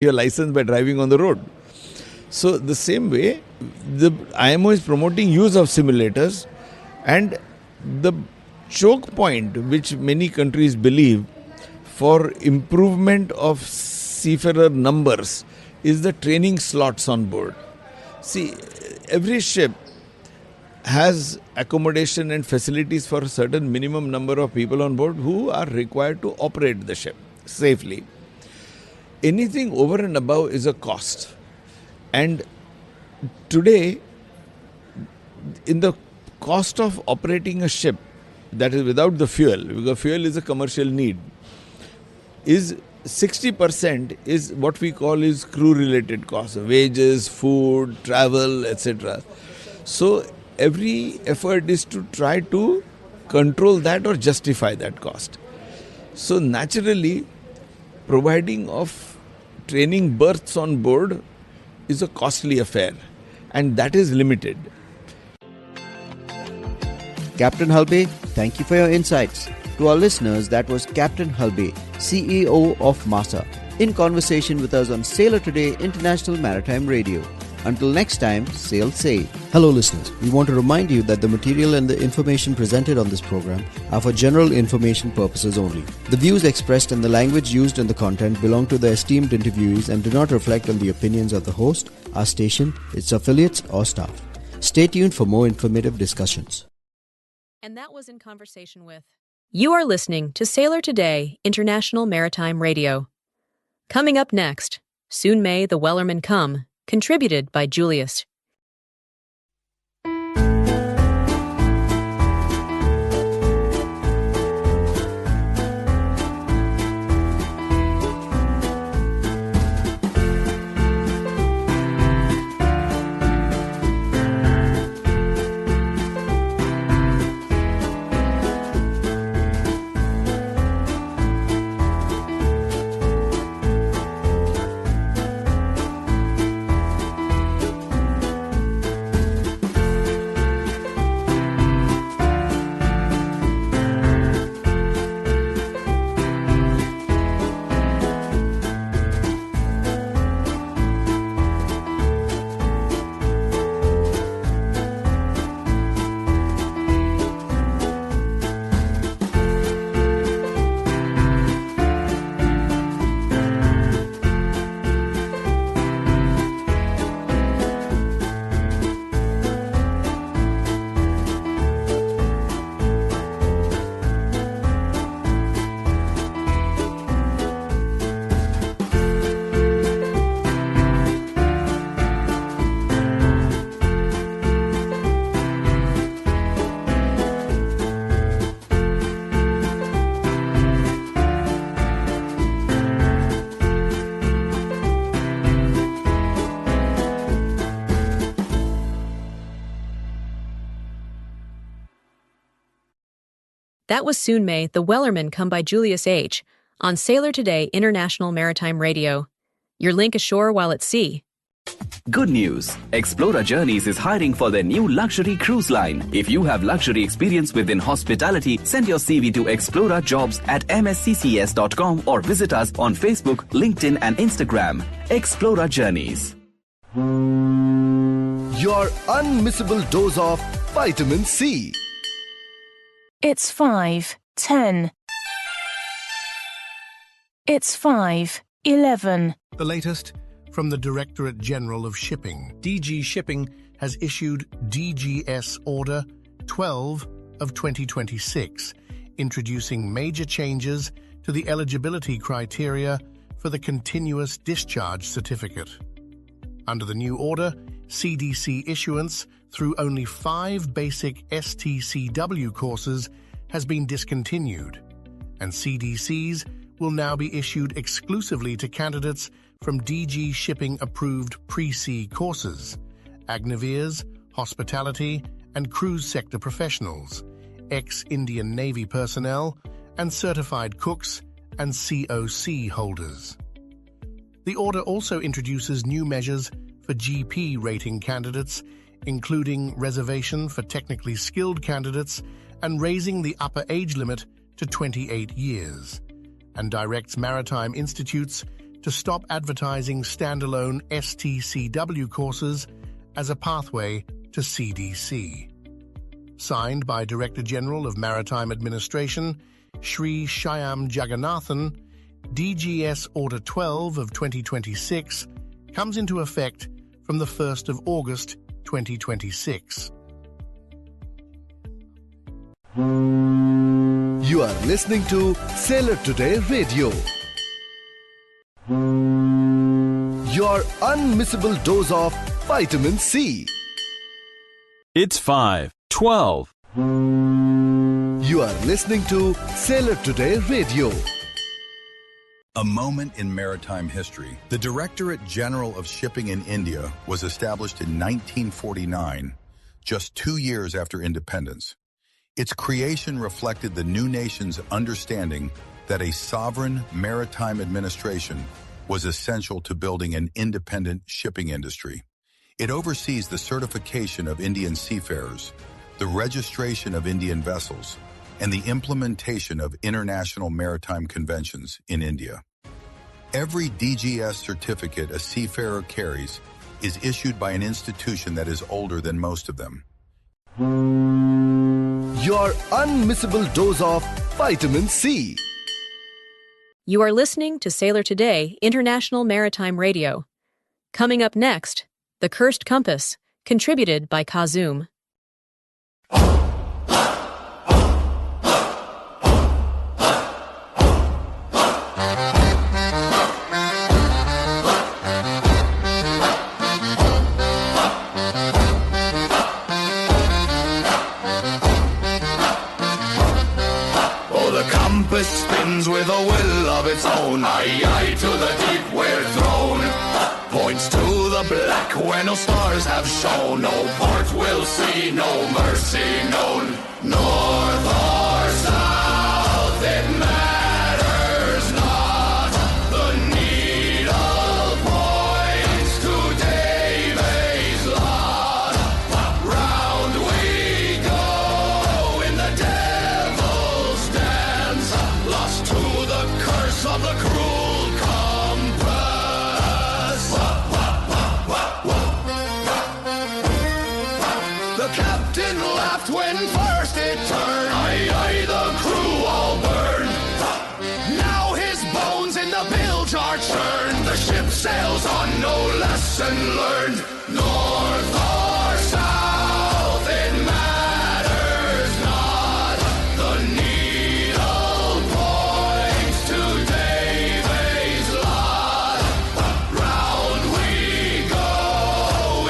your license by driving on the road. So the same way, the IMO is promoting use of simulators, and the choke point which many countries believe for improvement of seafarer numbers is the training slots on board. See, every ship has accommodation and facilities for a certain minimum number of people on board who are required to operate the ship safely. Anything over and above is a cost. And today, in the cost of operating a ship, that is without the fuel, because fuel is a commercial need, is 60% is what we call is crew-related costs, wages, food, travel, etc. So every effort is to try to control that or justify that cost. So naturally, providing of training berths on board is a costly affair, and that is limited. Captain Halbe, thank you for your insights. To our listeners, that was Captain Halbe, CEO of MASA, in conversation with us on Sailor Today International Maritime Radio. Until next time, sail safe. Hello listeners, we want to remind you that the material and the information presented on this program are for general information purposes only. The views expressed and the language used in the content belong to the esteemed interviewees and do not reflect on the opinions of the host, our station, its affiliates or staff. Stay tuned for more informative discussions. And that was in conversation with. You are listening to Sailor Today International Maritime Radio. Coming up next, Soon May the Wellerman Come, contributed by Julius. That was Soon May the Wellerman Come by Julius H. on Sailor Today International Maritime Radio. Your link ashore while at sea. Good news! Explorer Journeys is hiring for their new luxury cruise line. If you have luxury experience within hospitality, send your CV to explorerjobs@msccs.com or visit us on Facebook, LinkedIn and Instagram. Explorer Journeys. Your unmissable dose of vitamin C. It's 5:10. It's 5:11. The latest from the Directorate General of Shipping. DG Shipping has issued DGS Order 12 of 2026, introducing major changes to the eligibility criteria for the Continuous Discharge Certificate. Under the new order, CDC issuance through only 5 basic STCW courses has been discontinued, and CDCs will now be issued exclusively to candidates from DG Shipping-approved Pre-C courses, Agnavirs, Hospitality and Cruise Sector Professionals, ex-Indian Navy personnel, and certified cooks and COC holders. The order also introduces new measures for GP rating candidates, including reservation for technically skilled candidates and raising the upper age limit to 28 years, and directs maritime institutes to to stop advertising standalone STCW courses as a pathway to CDC. Signed by Director General of Maritime Administration, Sri Shyam Jagannathan, DGS Order 12 of 2026 comes into effect from the 1st of August 2026. You are listening to Sailor Today Radio. Your unmissable dose of vitamin C. It's 5:12. You are listening to Sailor Today Radio. A moment in maritime history. The Directorate General of Shipping in India was established in 1949, just 2 years after independence. Its creation reflected the new nation's understanding that a sovereign maritime administration was essential to building an independent shipping industry. It oversees the certification of Indian seafarers, the registration of Indian vessels, and the implementation of international maritime conventions in India. Every DGS certificate a seafarer carries is issued by an institution that is older than most of them. Your unmissable dose of vitamin C. You are listening to Sailor Today International Maritime Radio. Coming up next, The Cursed Compass, contributed by Kazum. Spins with a will of its own. Aye, aye, to the deep we're thrown. Points to the black where no stars have shone. No port will see, no mercy known. North or south, it matters not. The needle points to Davy's lot. Round we go in the devil's dance, lost to the curse of the cruel compass. The captain laughed when first it turned. Aye, aye, the crew all burned. Now his bones in the bilge are churned. The ship sails on, no lesson learned. North or south, it matters not. The needle points to Davy's lot. Round we go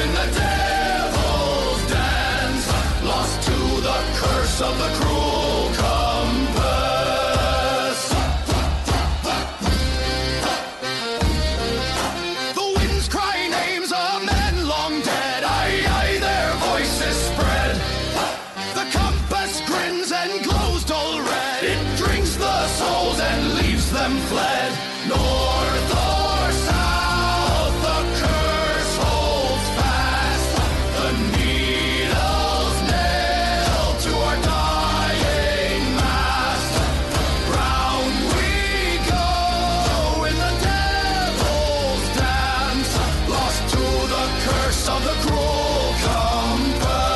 in the devil's dance, lost to the curse of the cruel compass. The winds cry names of men long dead. Aye, aye, their voices spread. The compass grins and glows dull red. It drinks the souls and leaves them fled. North or south, the curse holds fast. The needle's nailed to our dying mast. Round we go in the devil's dance, lost to the curse of the cruel compass.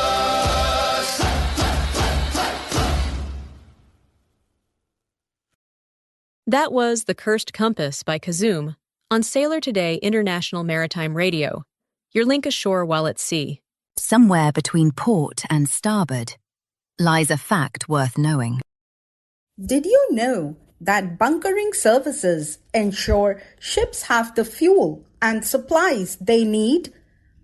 That was The Cursed Compass by Kazum on Sailor Today International Maritime Radio. Your link ashore while at sea. Somewhere between port and starboard lies a fact worth knowing. Did you know that bunkering services ensure ships have the fuel and supplies they need?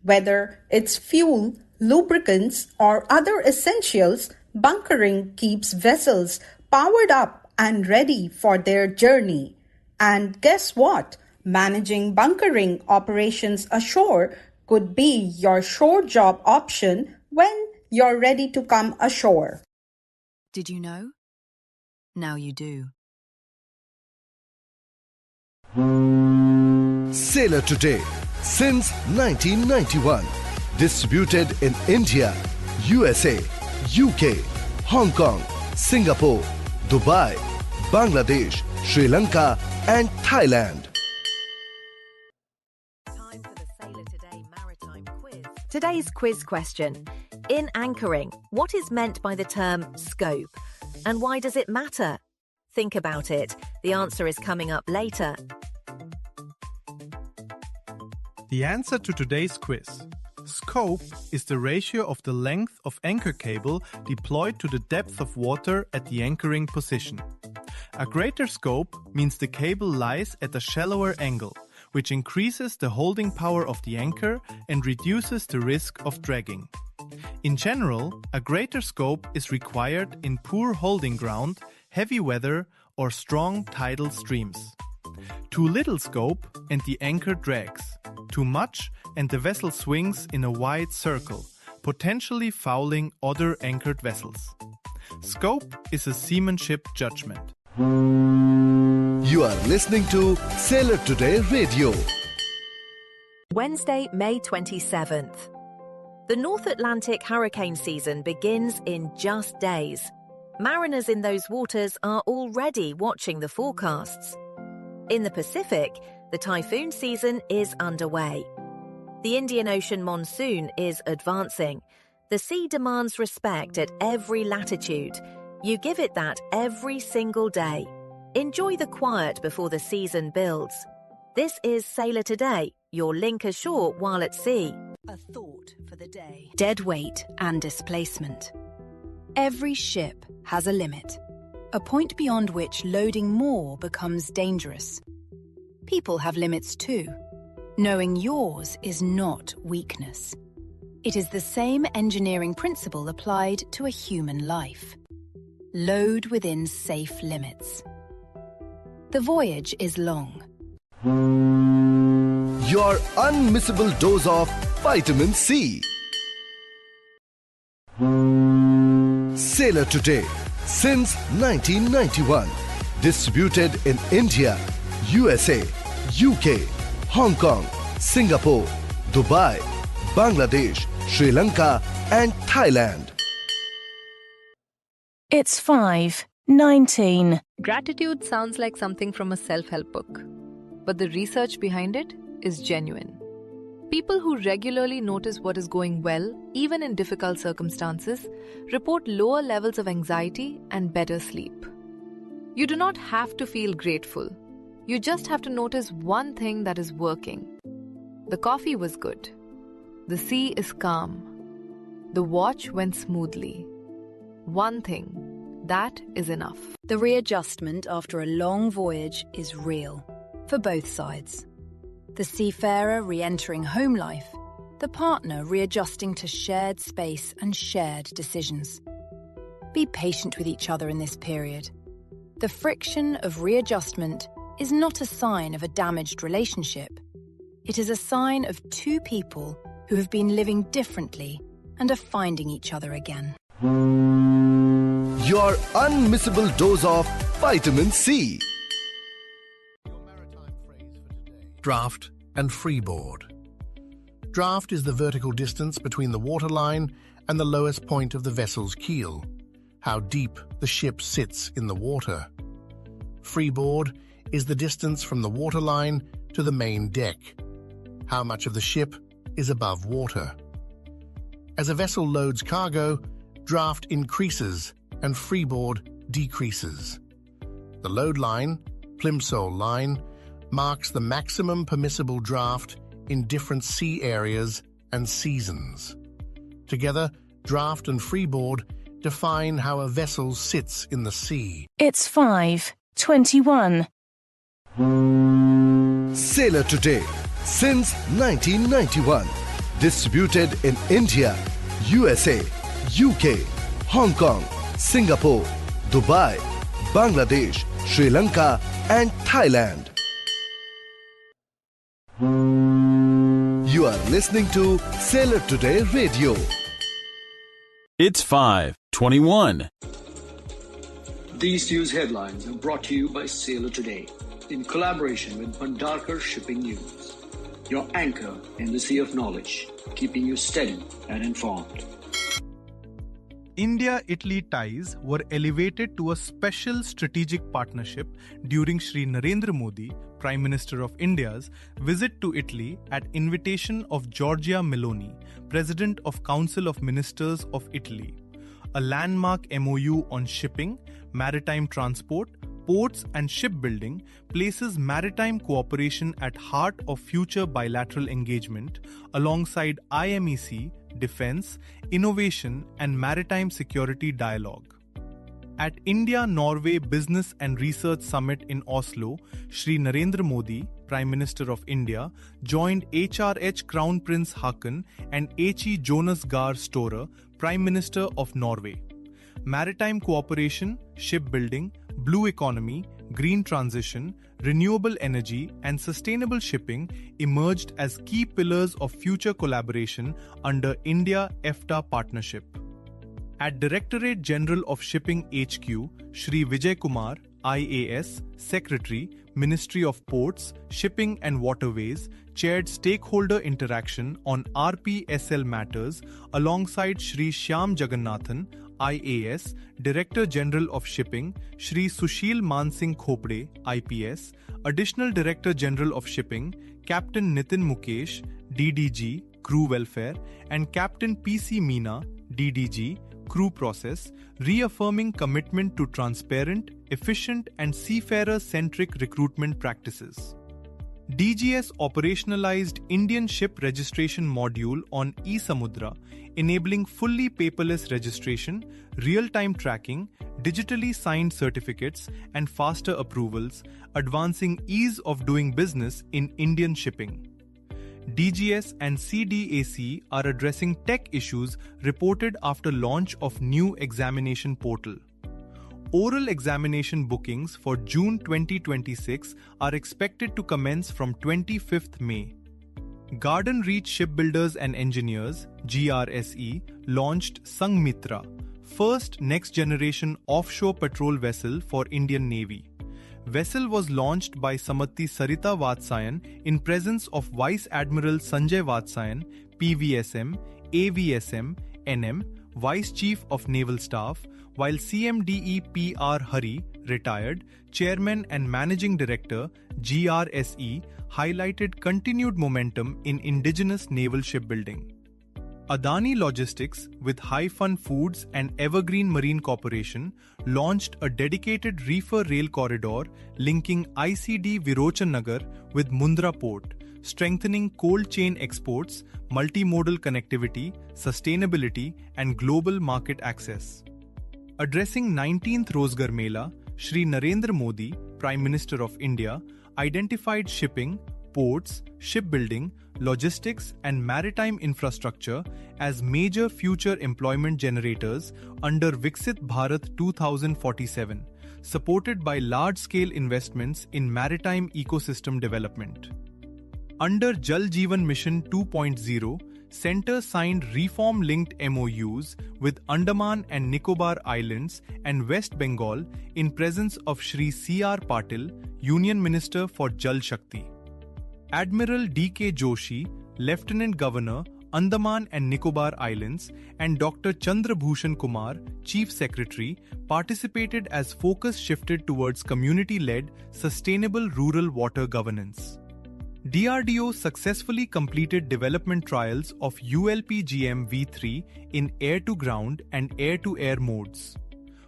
Whether it's fuel, lubricants, or other essentials, bunkering keeps vessels powered up and ready for their journey. And guess what? Managing bunkering operations ashore could be your shore job option when you're ready to come ashore. Did you know? Now you do. Sailor Today, since 1991. Distributed in India, USA, UK, Hong Kong, Singapore, Dubai, Bangladesh, Sri Lanka and Thailand. Today's quiz question. In anchoring, what is meant by the term scope? And why does it matter? Think about it. The answer is coming up later. The answer to today's quiz. Scope is the ratio of the length of anchor cable deployed to the depth of water at the anchoring position. A greater scope means the cable lies at a shallower angle, which increases the holding power of the anchor and reduces the risk of dragging. In general, a greater scope is required in poor holding ground, heavy weather, or strong tidal streams. Too little scope and the anchor drags. Too much and the vessel swings in a wide circle, potentially fouling other anchored vessels. Scope is a seamanship judgment. You are listening to Sailor Today Radio. Wednesday, May 27th. The North Atlantic hurricane season begins in just days. Mariners in those waters are already watching the forecasts. In the Pacific, the typhoon season is underway. The Indian Ocean monsoon is advancing. The sea demands respect at every latitude. You give it that every single day. Enjoy the quiet before the season builds. This is Sailor Today, your link ashore while at sea. A thought for the day. Dead weight and displacement. Every ship has a limit, a point beyond which loading more becomes dangerous. People have limits too. Knowing yours is not weakness. It is the same engineering principle applied to a human life. Load within safe limits. The voyage is long. Your unmissable dose of vitamin C. Sailor Today, since 1991. Distributed in India, USA, UK, Hong Kong, Singapore, Dubai, Bangladesh, Sri Lanka and Thailand. It's 5:19. Gratitude sounds like something from a self-help book, but the research behind it is genuine. People who regularly notice what is going well, even in difficult circumstances, report lower levels of anxiety and better sleep. You do not have to feel grateful. You just have to notice one thing that is working. The coffee was good. The sea is calm. The watch went smoothly. One thing. That is enough. The readjustment after a long voyage is real, for both sides. The seafarer re-entering home life, the partner readjusting to shared space and shared decisions. Be patient with each other in this period. The friction of readjustment is not a sign of a damaged relationship. It is a sign of two people who have been living differently and are finding each other again. Your unmissable dose of vitamin C. Draft and freeboard. Draft is the vertical distance between the waterline and the lowest point of the vessel's keel, how deep the ship sits in the water. Freeboard is the distance from the waterline to the main deck, how much of the ship is above water. As a vessel loads cargo, draft increases and freeboard decreases. The load line, plimsoll line, marks the maximum permissible draft in different sea areas and seasons. Together, draft and freeboard define how a vessel sits in the sea. It's 5:21. Sailor Today, since 1991. Distributed in India, USA, UK, Hong Kong, Singapore, Dubai, Bangladesh, Sri Lanka and Thailand. You are listening to Sailor Today Radio. It's 5:21. These news headlines are brought to you by Sailor Today in collaboration with Bhandarkar Shipping News, your anchor in the sea of knowledge, keeping you steady and informed. India-Italy ties were elevated to a special strategic partnership during Shri Narendra Modi, Prime Minister of India's visit to Italy at invitation of Giorgia Meloni, President of Council of Ministers of Italy. A landmark MOU on shipping, maritime transport, ports and shipbuilding places maritime cooperation at heart of future bilateral engagement alongside IMEC, defense, innovation and maritime security dialogue. At India-Norway Business and Research Summit in Oslo, Shri Narendra Modi, Prime Minister of India, joined HRH Crown Prince Haakon and HE Jonas Gahr Støre, Prime Minister of Norway. Maritime cooperation, shipbuilding, blue economy, green transition, renewable energy, and sustainable shipping emerged as key pillars of future collaboration under India-EFTA partnership. At Directorate General of Shipping HQ, Shri Vijay Kumar, IAS, Secretary, Ministry of Ports, Shipping and Waterways, chaired stakeholder interaction on RPSL matters alongside Shri Shyam Jagannathan, IAS, Director General of Shipping, Shri Sushil Mansingh Khopde, IPS, Additional Director General of Shipping, Captain Nitin Mukesh, DDG, Crew Welfare, and Captain PC Meena, DDG, Crew Process, reaffirming commitment to transparent, efficient, and seafarer-centric recruitment practices. DGS operationalized Indian Ship Registration Module on eSamudra, enabling fully paperless registration, real-time tracking, digitally signed certificates, and faster approvals, advancing ease of doing business in Indian shipping. DGS and CDAC are addressing tech issues reported after launch of new examination portal. Oral examination bookings for June 2026 are expected to commence from 25th May. Garden Reach Shipbuilders and Engineers, GRSE, launched Sangmitra, first next-generation offshore patrol vessel for Indian Navy. Vessel was launched by Samatti Sarita Vatsayan in presence of Vice Admiral Sanjay Vatsayan, PVSM, AVSM, NM, Vice Chief of Naval Staff, while CMDE PR Hari, retired, Chairman and Managing Director, GRSE, highlighted continued momentum in indigenous naval shipbuilding. Adani Logistics, with Hi-Fun Foods and Evergreen Marine Corporation, launched a dedicated reefer rail corridor linking ICD Virochan Nagar with Mundra Port, strengthening cold chain exports, multimodal connectivity, sustainability, and global market access. Addressing 19th Rozgar Mela, Shri Narendra Modi, Prime Minister of India, identified shipping, ports, shipbuilding, logistics, and maritime infrastructure as major future employment generators under Viksit Bharat 2047, supported by large-scale investments in maritime ecosystem development. Under Jal Jeevan Mission 2.0, Centre signed reform-linked MOUs with Andaman and Nicobar Islands and West Bengal in presence of Shri C.R. Patil, Union Minister for Jal Shakti. Admiral D.K. Joshi, Lieutenant Governor, Andaman and Nicobar Islands, and Dr. Chandra Bhushan Kumar, Chief Secretary, participated as focus shifted towards community-led, sustainable rural water governance. DRDO successfully completed development trials of ULPGM V3 in air-to-ground and air-to-air modes.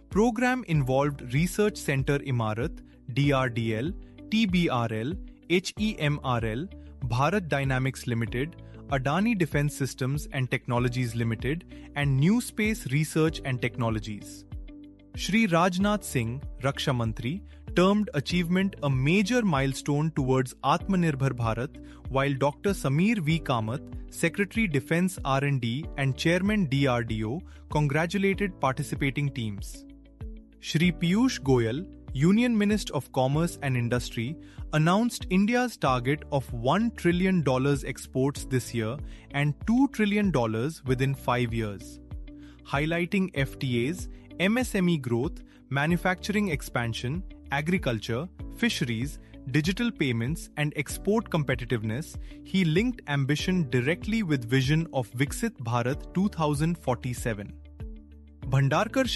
Program involved Research Center Imarat, DRDL, TBRL, HEMRL, Bharat Dynamics Limited, Adani Defence Systems and Technologies Limited, and New Space Research and Technologies. Shri Rajnath Singh, Raksha Mantri, termed achievement a major milestone towards Atmanirbhar Bharat, while Dr. Samir V. Kamath, Secretary Defence R&D and Chairman DRDO, congratulated participating teams. Shri Piyush Goyal, Union Minister of Commerce and Industry, announced India's target of $1 trillion exports this year and $2 trillion within 5 years. Highlighting FTAs, MSME growth, manufacturing expansion, agriculture, fisheries, digital payments, and export competitiveness, he linked ambition directly with vision of Viksit Bharat 2047. Bhandarkar